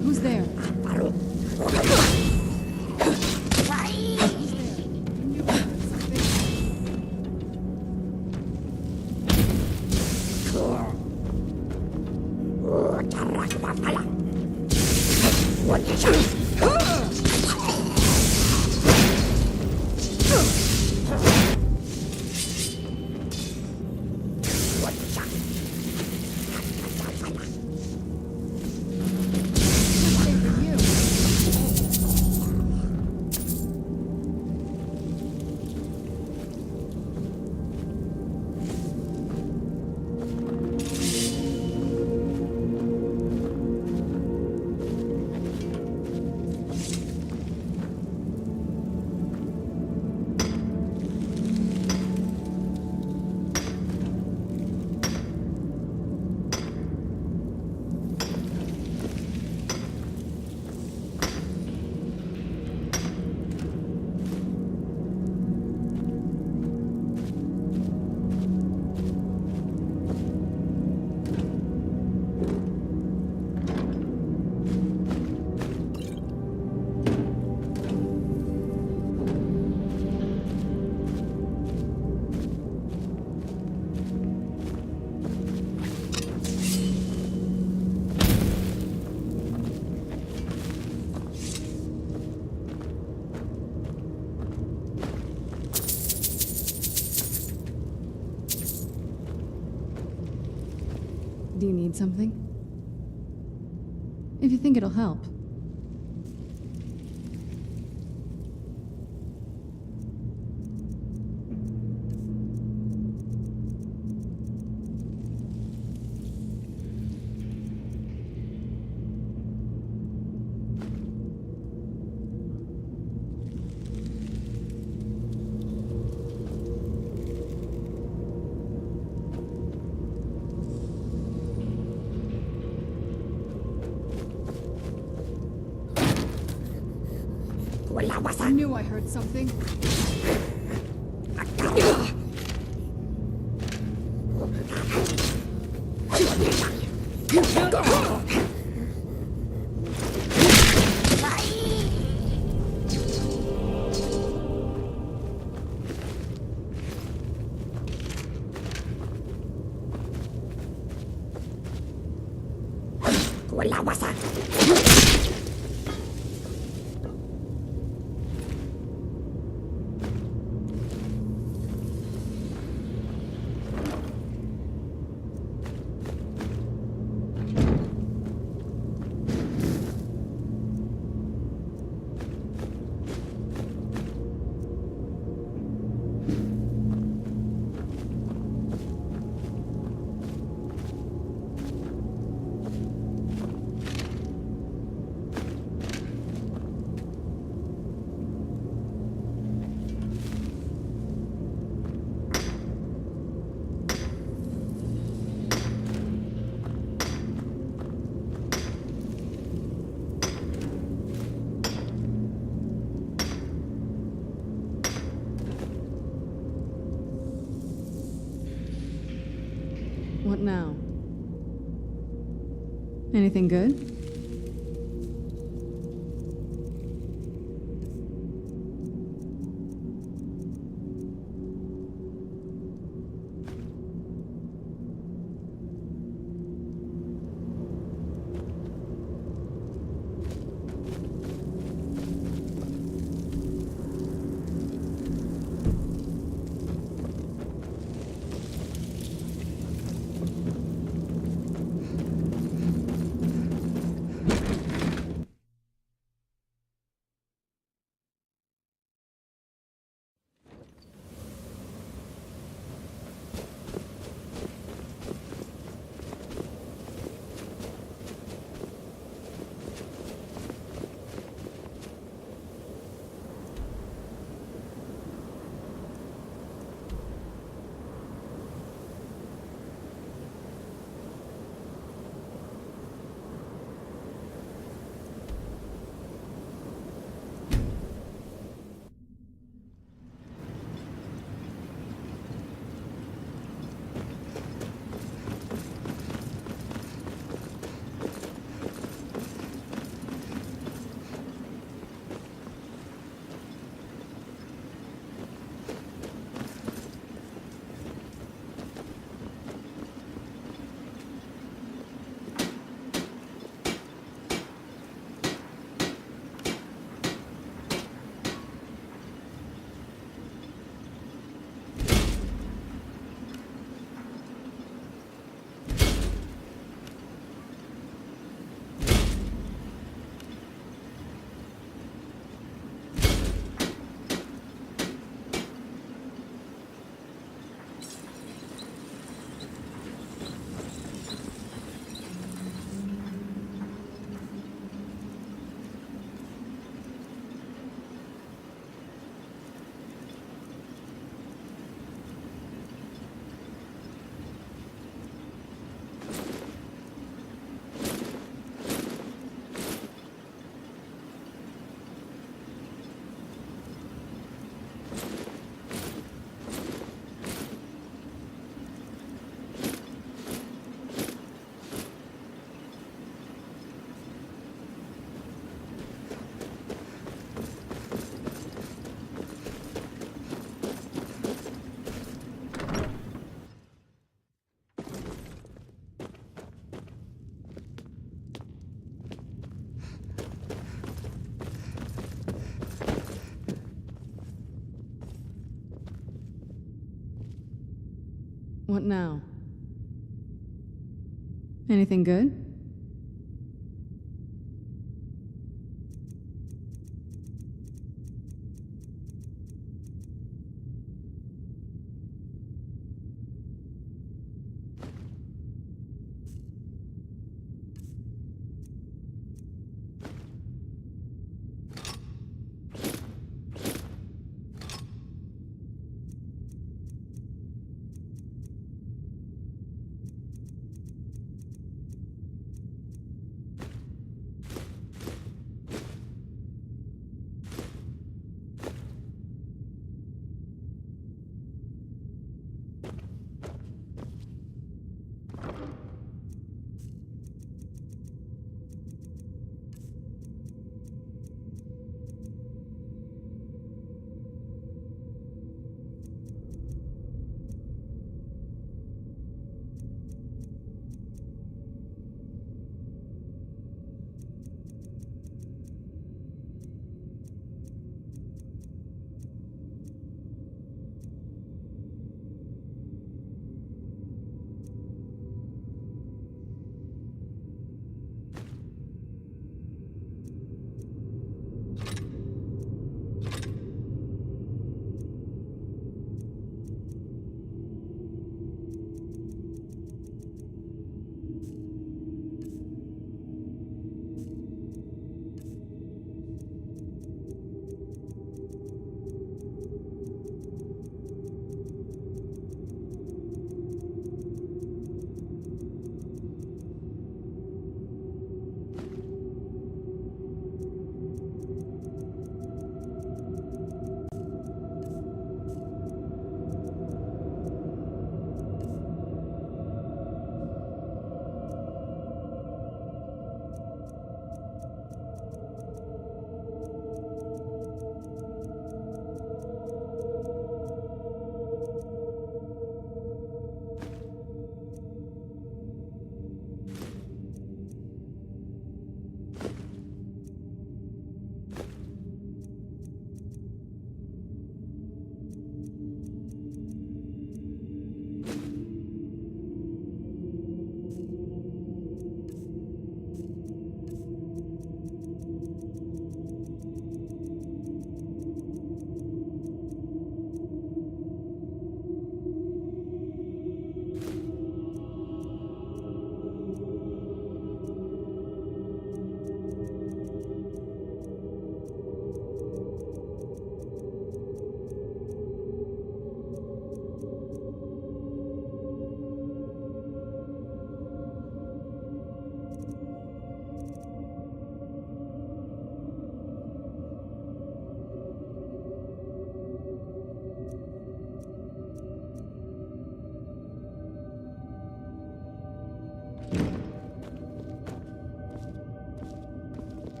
Who's there? Do you need something? If you think it'll help. I knew I heard something. What now? Anything good? What now? Anything good?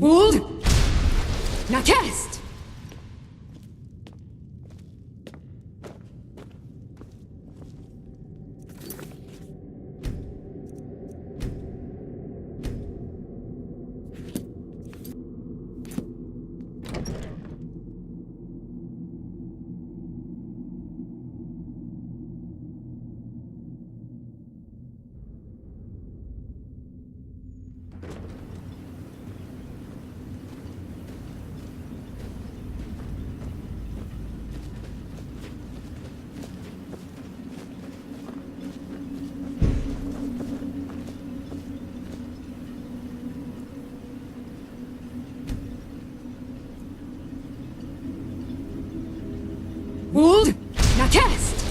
Wold! Now cast! Wold! Now cast!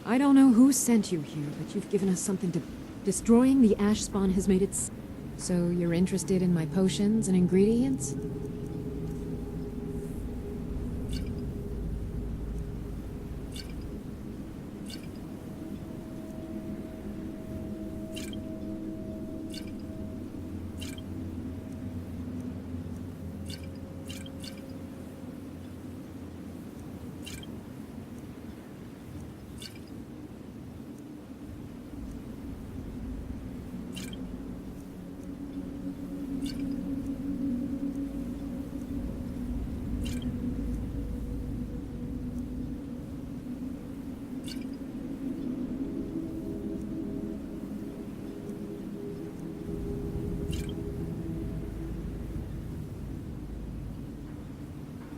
I don't know who sent you here, but you've given us something to... Destroying the ash spawn has made it... So you're interested in my potions and ingredients?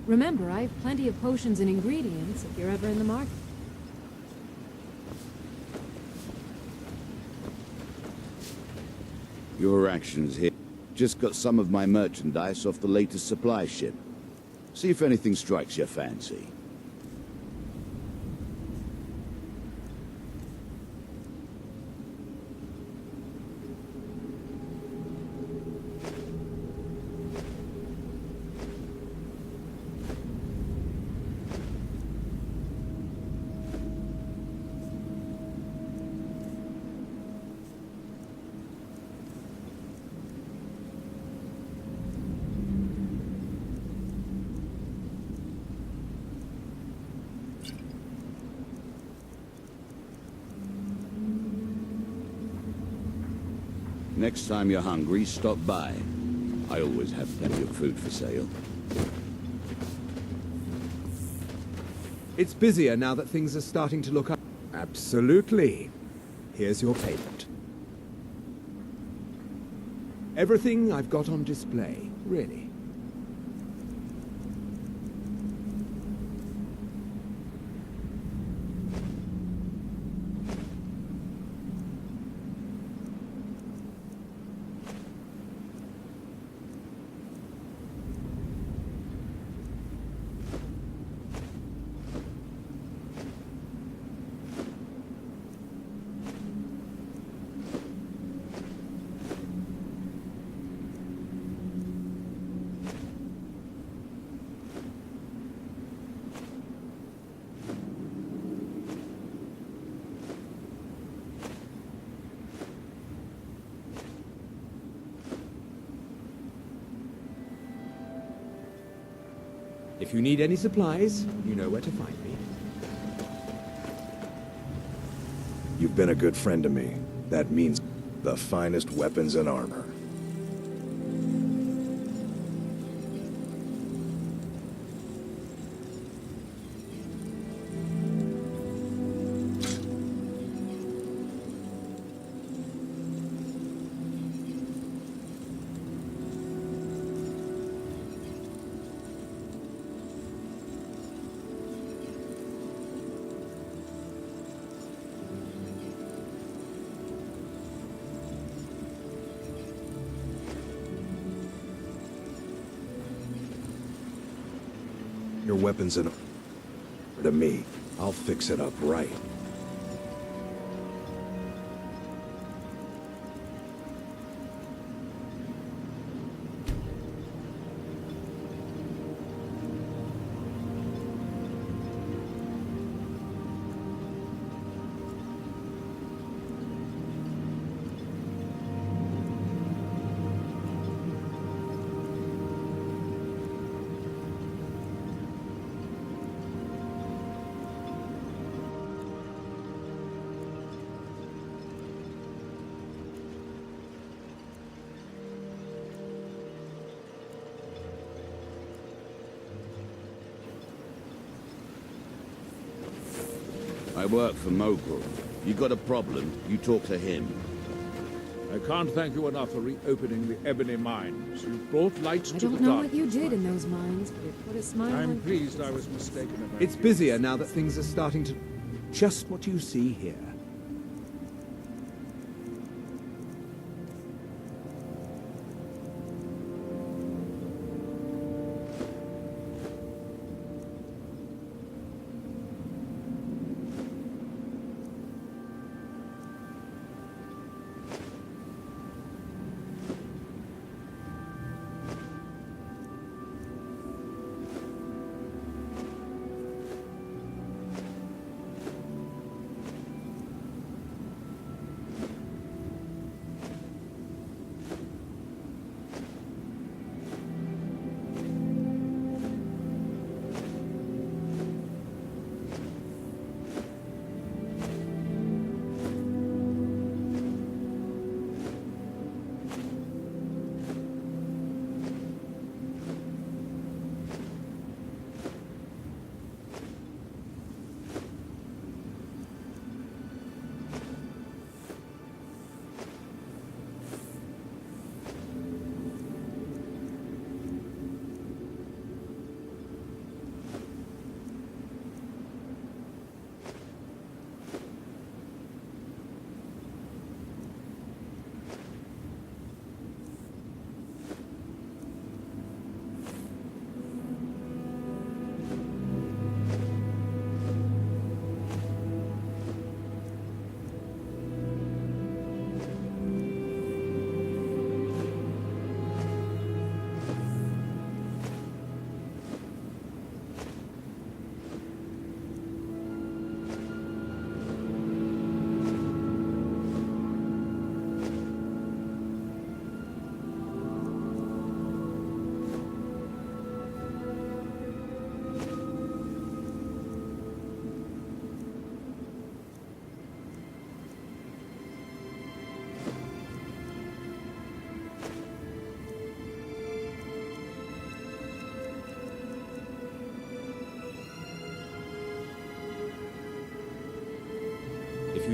Remember, I have plenty of potions and ingredients if you're ever in the market. Your actions here. Just got some of my merchandise off the latest supply ship. See if anything strikes your fancy. Next time you're hungry, stop by. I always have plenty of food for sale. It's busier now that things are starting to look up. Absolutely. Here's your payment. Everything I've got on display, really. If you need any supplies, you know where to find me. You've been a good friend to me. That means the finest weapons and armor. Your weapons and to me. I'll fix it up right. I work for Mogul. You got a problem, you talk to him. I can't thank you enough for reopening the ebony mines. You've brought light I to the don't know what darkness, you did my in friend. those mines, but it put a smile I'm on pleased I was mistaken about It's you. busier now that things are starting to... Just what you see here.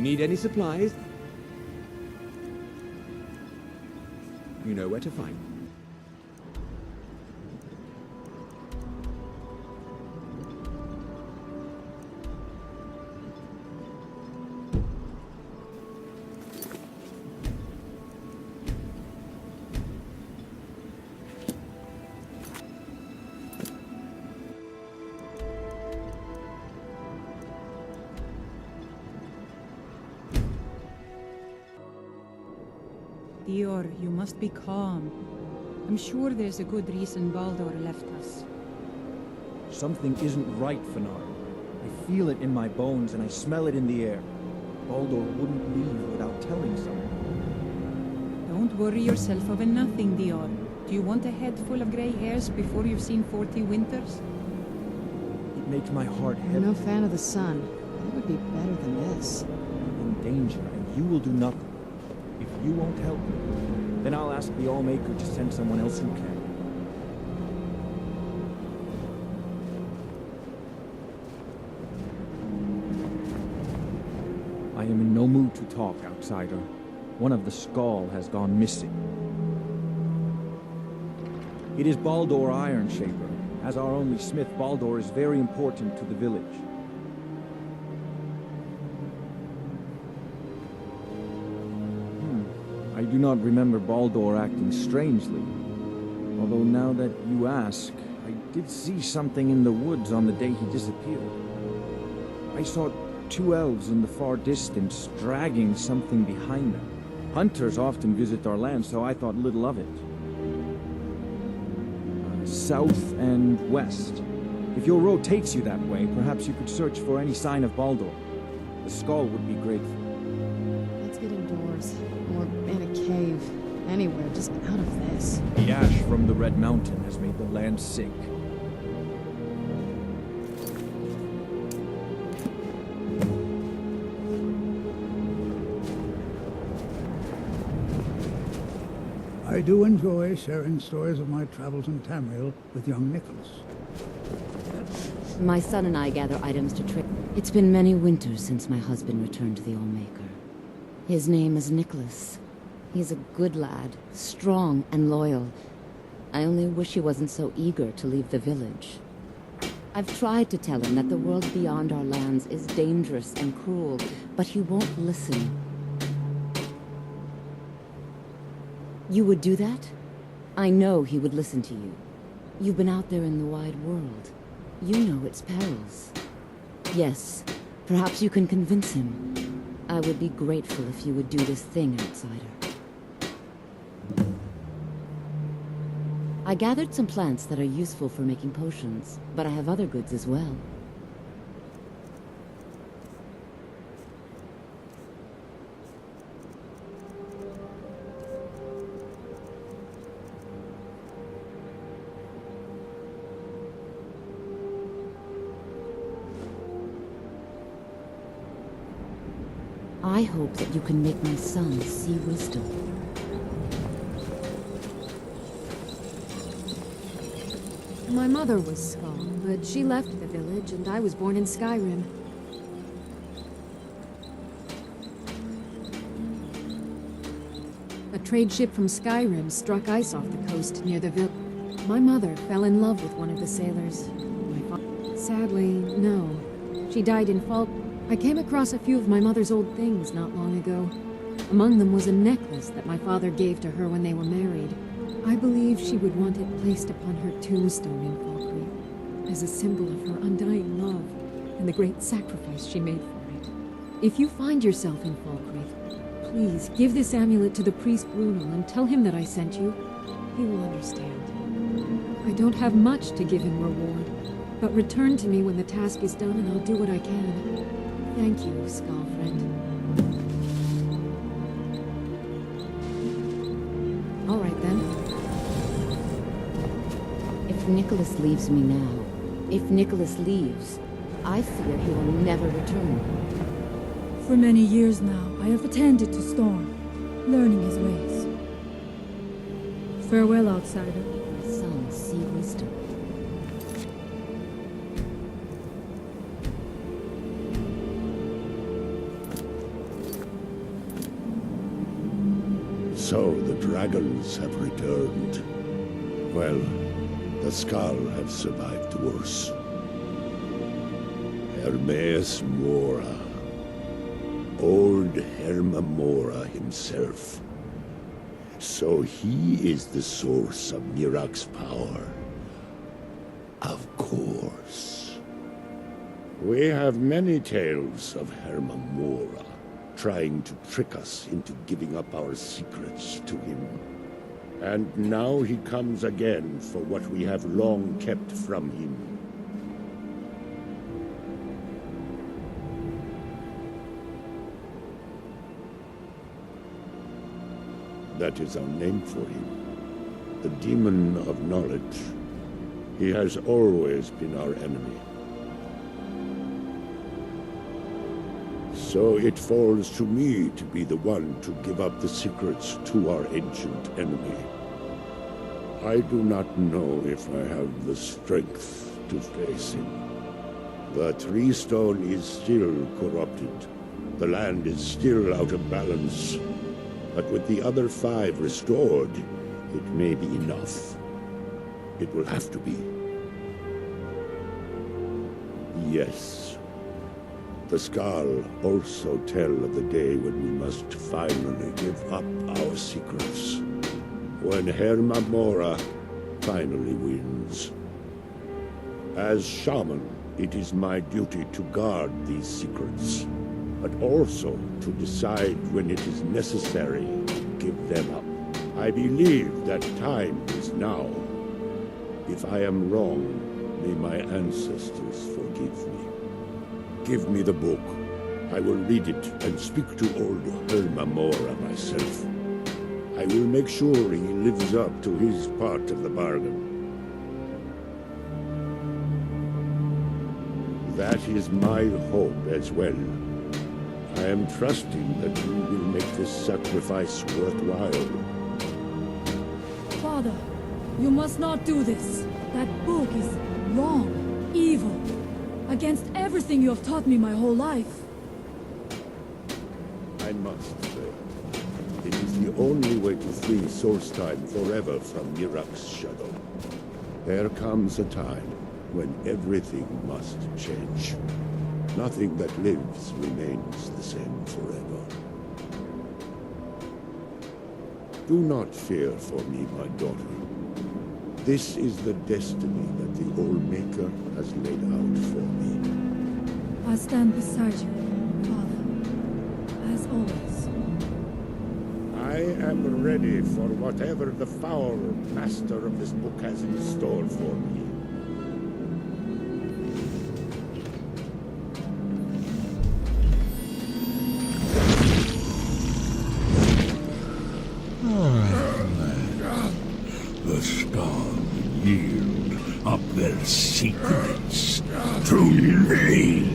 you need any supplies, you know where to find me. Dior, you must be calm. I'm sure there's a good reason Baldur left us. Something isn't right, Fenar. I feel it in my bones and I smell it in the air. Baldur wouldn't leave without telling someone. Don't worry yourself over nothing, Dior. Do you want a head full of grey hairs before you've seen 40 winters? It makes my heart I'm heavy. no fan of the sun. It would be better than this. I'm in danger and you will do nothing. If you won't help me, then I'll ask the Allmaker to send someone else who can. I am in no mood to talk, outsider. One of the Skull has gone missing. It is Baldur Ironshaper. As our only smith, Baldur is very important to the village. I do not remember Baldur acting strangely. Although now that you ask, I did see something in the woods on the day he disappeared. I saw two elves in the far distance dragging something behind them. Hunters often visit our land, so I thought little of it. South and west. If your road takes you that way, perhaps you could search for any sign of Baldur. The Skull would be grateful. Let's get indoors. Or in a cave. Anywhere, just out of this. The ash from the Red Mountain has made the land sink. I do enjoy sharing stories of my travels in Tamriel with young Nicholas. My son and I gather items to trade. It's been many winters since my husband returned to the Allmaker. His name is Nicholas. He's a good lad, strong and loyal. I only wish he wasn't so eager to leave the village. I've tried to tell him that the world beyond our lands is dangerous and cruel, but he won't listen. You would do that? I know he would listen to you. You've been out there in the wide world. You know its perils. Yes, perhaps you can convince him. I would be grateful if you would do this thing, outsider. I gathered some plants that are useful for making potions, but I have other goods as well. I hope that you can make my son see wisdom. My mother was Skull, but she left the village and I was born in Skyrim. A trade ship from Skyrim struck ice off the coast near the village. My mother fell in love with one of the sailors. Sadly, no. She died in Falk. I came across a few of my mother's old things not long ago. Among them was a necklace that my father gave to her when they were married. I believe she would want it placed upon her tombstone in Falkreath, as a symbol of her undying love and the great sacrifice she made for it. If you find yourself in Falkreath, please give this amulet to the priest Bruno and tell him that I sent you. He will understand. I don't have much to give in reward, but return to me when the task is done and I'll do what I can. Thank you, Skull friend. All right then. If Nicholas leaves me now, if Nicholas leaves, I fear he will never return. For many years now, I have attended to Storm, learning his ways. Farewell, outsider. Son, see wisdom. So the dragons have returned. Well, the Skull have survived worse. Hermaeus Mora. Old Herma Mora himself. So he is the source of Mirak's power. Of course. We have many tales of Herma Mora trying to trick us into giving up our secrets to him. And now he comes again for what we have long kept from him. That is our name for him. The Demon of Knowledge. He has always been our enemy. So it falls to me to be the one to give up the secrets to our ancient enemy. I do not know if I have the strength to face him. The Tree Stone is still corrupted. The land is still out of balance. But with the other 5 restored, it may be enough. It will have to be. Yes. The Skull also tell of the day when we must finally give up our secrets. When Herma Mora finally wins. As shaman, it is my duty to guard these secrets, but also to decide when it is necessary to give them up. I believe that time is now. If I am wrong, may my ancestors forgive me. Give me the book. I will read it and speak to old Herma Mora myself. I will make sure he lives up to his part of the bargain. That is my hope as well. I am trusting that you will make this sacrifice worthwhile. Father, you must not do this. That book is wrong, evil, against everything you have taught me my whole life. I must say, it is the only way to free Solstheim forever from Mirak's shadow. There comes a time when everything must change. Nothing that lives remains the same forever. Do not fear for me, my daughter. This is the destiny that the Old Maker has laid out for me. I stand beside you, Father, as always. I am ready for whatever the foul master of this book has in store for me. The Skull yield up their secrets to me.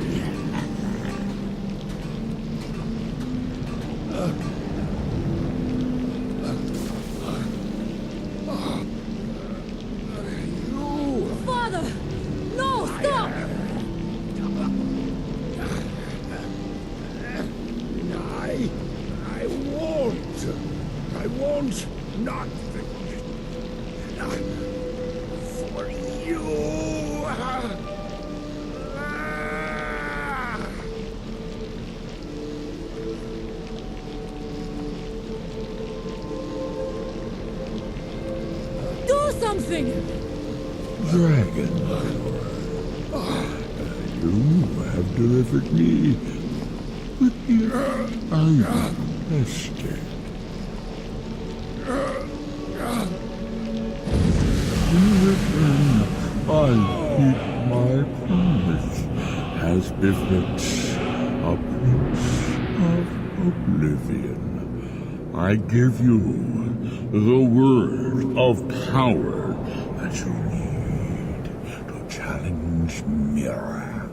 Father! No, stop! I won't not for you. Do something! Dragon, you have delivered me, but here I am tested. In return, I keep my promise as befits a prince of oblivion. I give you the word of power that you need to challenge Mirak.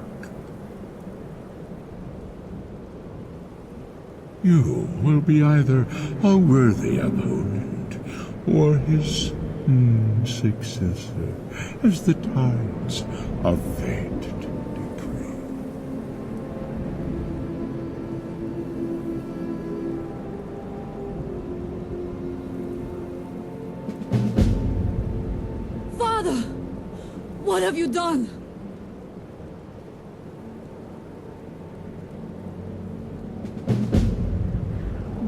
You will be either a worthy opponent or his successor, as the tides of fate decree. What have you done?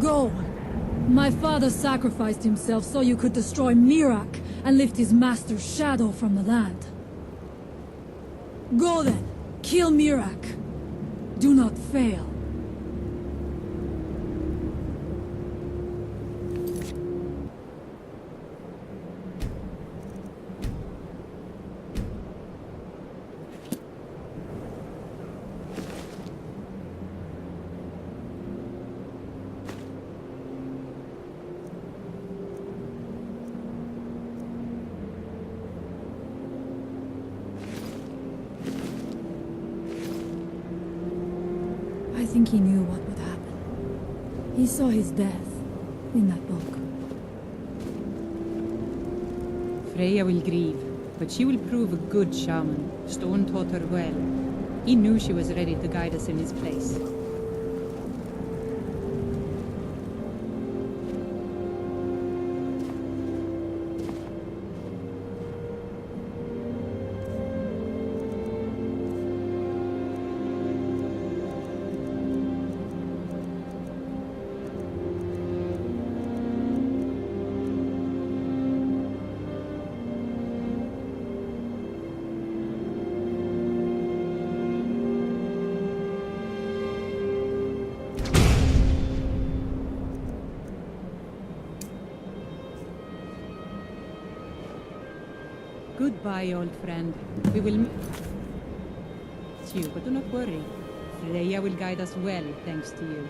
Go. My father sacrificed himself so you could destroy Mirak and lift his master's shadow from the land. Go then. Kill Mirak. Do not fail. I think he knew what would happen. He saw his death in that book. Freya will grieve, but she will prove a good shaman. Stone taught her well. He knew she was ready to guide us in his place. Goodbye, old friend. We will meet you, but do not worry. Freya will guide us well, thanks to you.